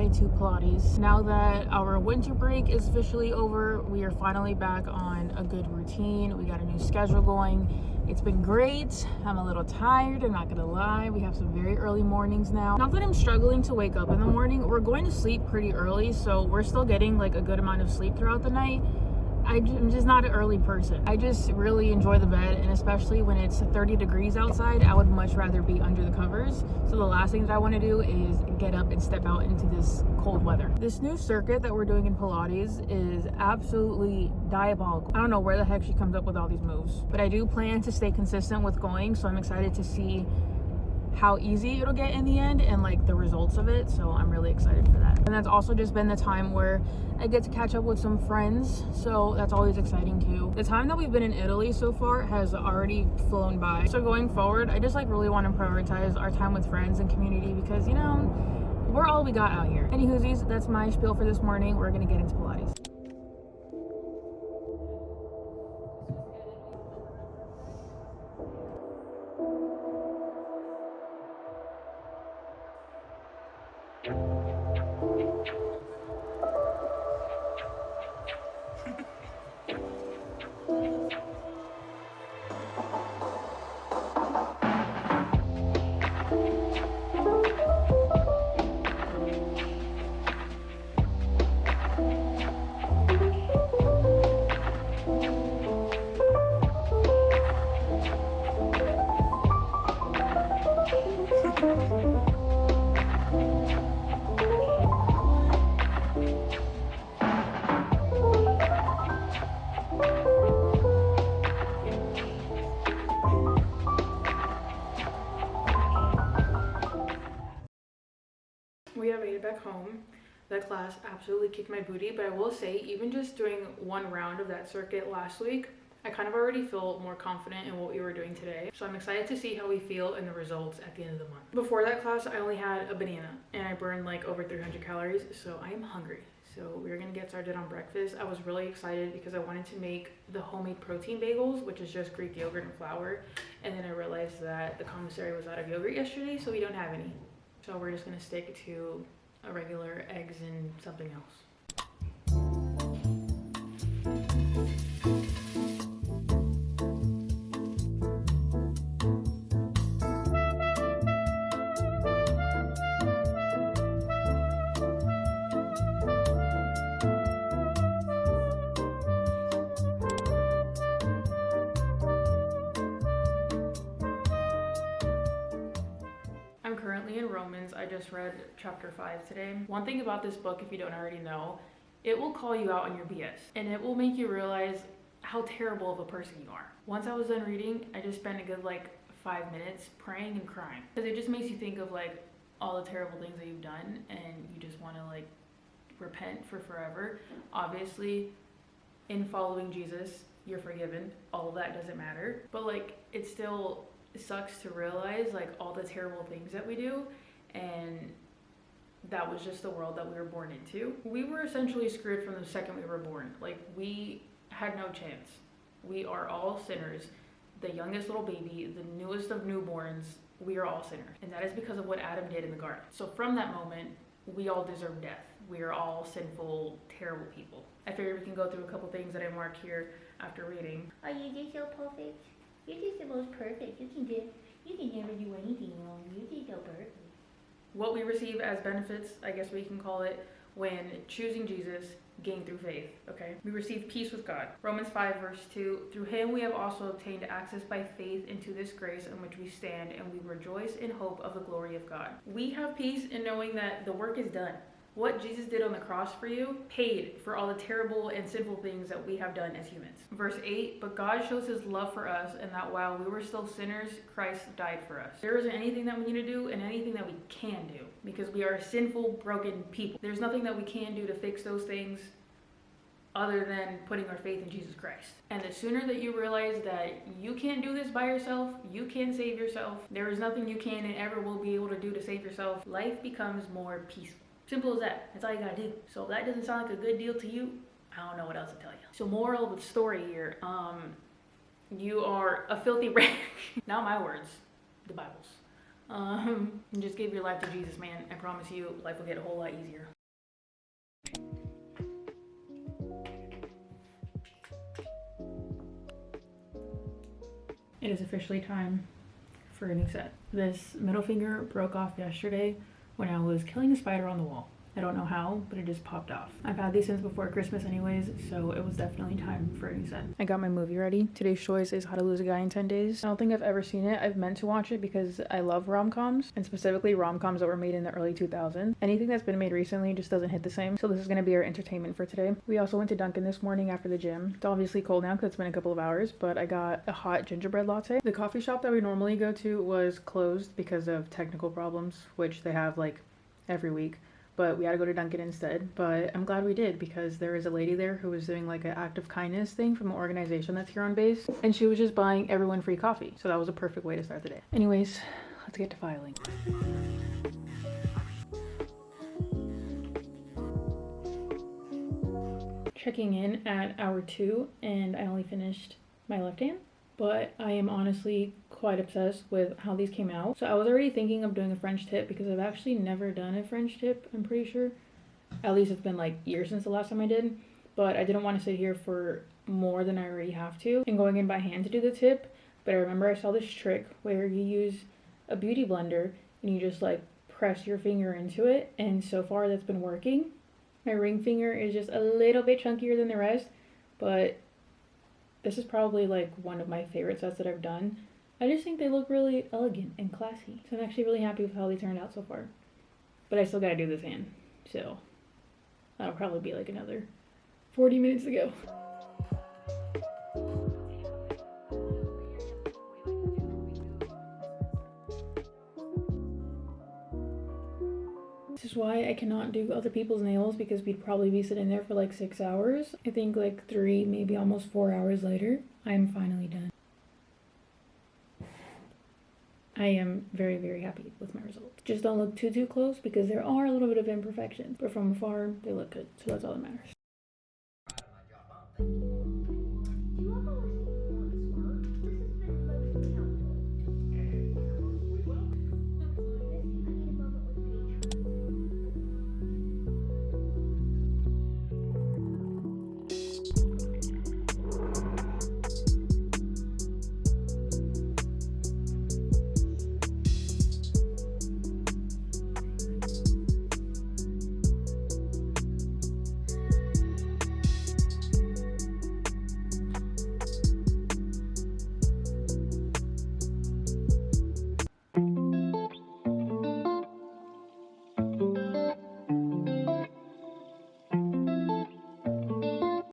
way to Pilates. Now that our winter break is officially over, we are finally back on a good routine. We got a new schedule going. It's been great. I'm a little tired, I'm not gonna lie. We have some very early mornings now. Not that I'm struggling to wake up in the morning. We're going to sleep pretty early, so we're still getting like a good amount of sleep throughout the night. I'm just not an early person. I just really enjoy the bed, and especially when it's 30 degrees outside, I would much rather be under the covers. So the last thing that I want to do is get up and step out into this cold weather. This new circuit that we're doing in Pilates is absolutely diabolical. I don't know where the heck she comes up with all these moves, but I do plan to stay consistent with going, so I'm excited to see how easy it'll get in the end and like the results of it. So I'm really excited for that. And that's also just been the time where I get to catch up with some friends, so that's always exciting too. The time that we've been in Italy so far has already flown by, so going forward I just like really want to prioritize our time with friends and community, because you know, we're all we got out here. Anywhoosies, that's my spiel for this morning. We're gonna get into Pilates. We have made it back home. That class absolutely kicked my booty, but I will say, even just doing one round of that circuit last week, I kind of already feel more confident in what we were doing today. So I'm excited to see how we feel in the results at the end of the month. Before that class, I only had a banana and I burned like over 300 calories, so I am hungry. So we're gonna get started on breakfast. I was really excited because I wanted to make the homemade protein bagels, which is just Greek yogurt and flour. And then I realized that the commissary was out of yogurt yesterday, so we don't have any. So we're just gonna stick to a regular eggs and something else. I'm currently in Romans. I just read chapter 5 today. One thing about this book, if you don't already know, it will call you out on your BS, and it will make you realize how terrible of a person you are. Once I was done reading, I just spent a good like 5 minutes praying and crying, because it just makes you think of like all the terrible things that you've done, and you just want to like repent for forever. Obviously, in following Jesus, you're forgiven. All of that doesn't matter, but like it still sucks to realize like all the terrible things that we do, and that was just the world that we were born into. We were essentially screwed from the second we were born. Like, we had no chance. We are all sinners. The youngest little baby, the newest of newborns, we are all sinners. And that is because of what Adam did in the garden. So from that moment, we all deserve death. We are all sinful, terrible people. I figured we can go through a couple things that I marked here after reading. Are you just so perfect? You're just the most perfect. You can never do anything wrong. You're just so perfect. What we receive as benefits, I guess we can call it, when choosing Jesus, gained through faith, okay? We receive peace with God. Romans 5 verse 2, through him we have also obtained access by faith into this grace in which we stand, and we rejoice in hope of the glory of God. We have peace in knowing that the work is done. What Jesus did on the cross for you paid for all the terrible and sinful things that we have done as humans. Verse 8, but God shows his love for us, and that while we were still sinners, Christ died for us. There isn't anything that we need to do and anything that we can do, because we are sinful, broken people. There's nothing that we can do to fix those things other than putting our faith in Jesus Christ. And the sooner that you realize that you can't do this by yourself, you can't save yourself, there is nothing you can and ever will be able to do to save yourself, life becomes more peaceful. Simple as that. That's all you gotta do. So if that doesn't sound like a good deal to you, I don't know what else to tell you. So moral of the story here, you are a filthy rag. Not my words, the Bible's. Just give your life to Jesus, man. I promise you, life will get a whole lot easier. It is officially time for a new set. This middle finger broke off yesterday when I was killing a spider on the wall. I don't know how, but it just popped off. I've had these since before Christmas anyways, so it was definitely time for a new set. I got my movie ready. Today's choice is How to Lose a Guy in 10 Days. I don't think I've ever seen it. I've meant to watch it because I love rom-coms, and specifically rom-coms that were made in the early 2000s. Anything that's been made recently just doesn't hit the same, so this is gonna be our entertainment for today. We also went to Dunkin' this morning after the gym. It's obviously cold now because it's been a couple of hours, but I got a hot gingerbread latte. The coffee shop that we normally go to was closed because of technical problems, which they have like every week. But we had to go to Dunkin' instead. But I'm glad we did because there is a lady there who was doing like an act of kindness thing from an organization that's here on base. And she was just buying everyone free coffee. So that was a perfect way to start the day. Anyways, let's get to filing. Checking in at hour 2 and I only finished my left hand. But I am honestly quite obsessed with how these came out. So I was already thinking of doing a French tip because I've actually never done a French tip, I'm pretty sure. At least it's been like years since the last time I did. But I didn't want to sit here for more than I already have to and going in by hand to do the tip. But I remember I saw this trick where you use a beauty blender and you just like press your finger into it. And so far that's been working. My ring finger is just a little bit chunkier than the rest, but this is probably like one of my favorite sets that I've done. I just think they look really elegant and classy. So I'm actually really happy with how they turned out so far. But I still gotta do this hand. So that'll probably be like another 40 minutes to go. This is why I cannot do other people's nails because we'd probably be sitting there for like 6 hours. I think like 3, maybe almost 4 hours later, I'm finally done. I am very, very happy with my results. Just don't look too close because there are a little bit of imperfections, but from afar, they look good. So that's all that matters.